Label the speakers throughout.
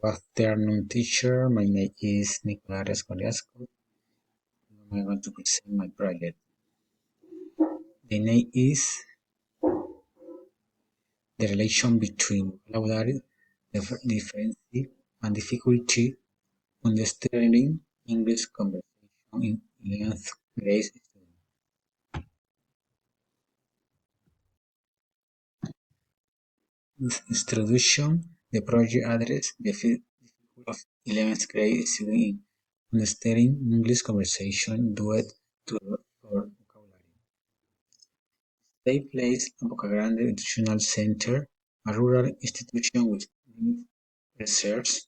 Speaker 1: Good afternoon, teacher. My name is Nicolás Coriasco. I'm going to present my project. The name is the relation between vocabulary difference and difficulty understanding English conversation in 11th grade students. This introduction, the project addresses the difficulty of 11th grade students in understanding English conversation due to for vocabulary. They placed Grabando Educational Center, a rural institution with limited resources.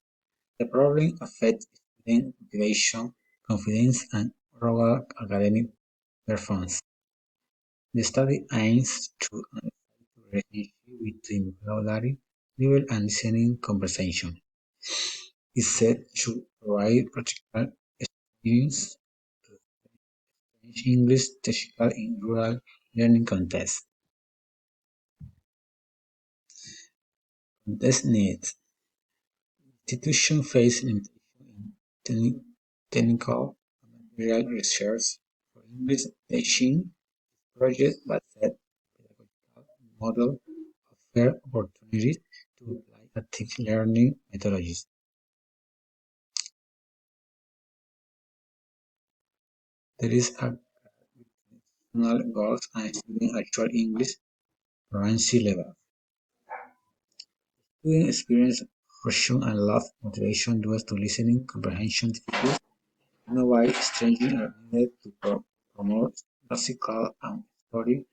Speaker 1: The problem affects student motivation, confidence, and overall academic performance. The study aims to analyze the relationship between vocabulary level and listening comprehension. It said to provide practical experience to teach English technical in rural learning contexts. Context needs. Institution face limitation in technical and material research for English teaching. Project-based pedagogical model offer opportunities to apply active learning methodologies. There is a national goals and student actual English fluency level. Student experience frustration and loss motivation due to listening comprehension difficulties. Innovative strategies are needed to promote classical and story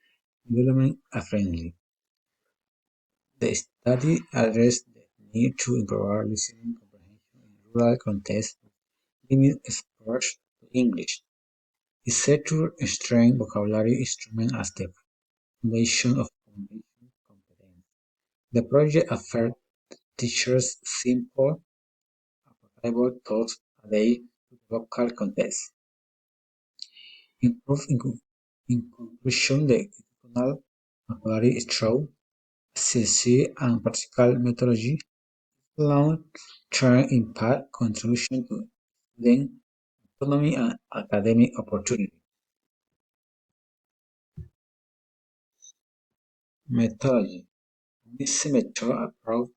Speaker 1: development friendly. The study addressed the need to improve listening comprehension in rural contexts with limited exposure to English. It set to strengthen vocabulary instruments as the foundation of communication competence. The project offered teachers simple, applicable tools adapted to the local context. In conclusion, the educational vocabulary through accuracy and practical methodology long-term impact contribution to student autonomy and academic opportunity. Methodology: this method approach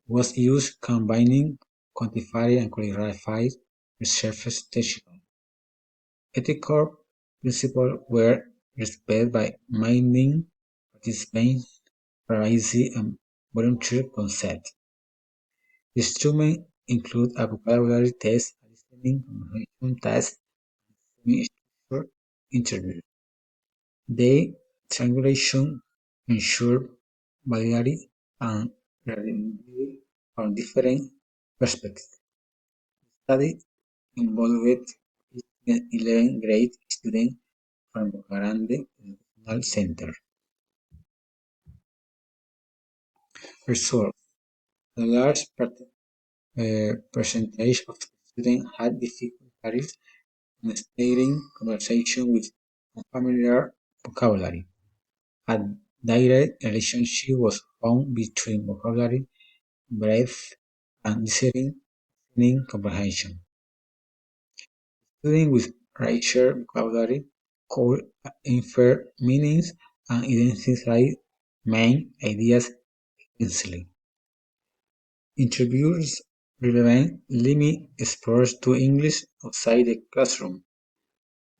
Speaker 1: was used combining quantified and qualified research techniques. Ethical principles were respected by maintaining participants' privacy and voluntary consent. Instruments include a vocabulary test, a listening comprehension test, and semi-structured interviews. The triangulation ensured validity and reliability from different perspectives. The study involved 11th grade students from Grande Educational Center. Results: a large percentage of students had difficulties understanding conversation with unfamiliar vocabulary. A direct relationship was found between vocabulary breadth and listening comprehension. Students with richer vocabulary could infer meanings and identify main ideas easily. Interviewers relevant limit exposure to English outside the classroom.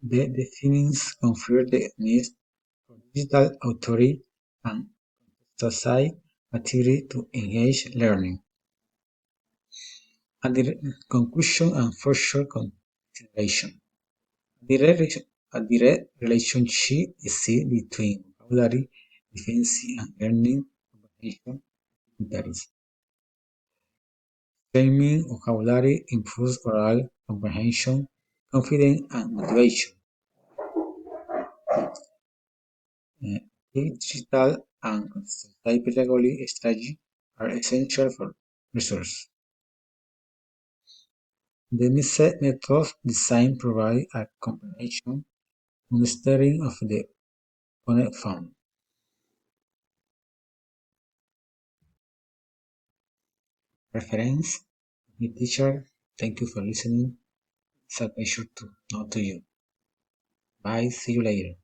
Speaker 1: The findings confirm the need for digital authority and contextualized material to engage learning. And the conclusion and further consideration. A direct relationship exists between vocabulary deficiency and learning comprehension difficulties. Training vocabulary improves oral comprehension, confidence, and motivation. Uh, Digital and contextual pedagogy strategies are essential for research. The methods designed provide a comprehension understanding of the phoneme found. Reference, my teacher, thank you for listening. It's a pleasure to know to you. Bye, see you later.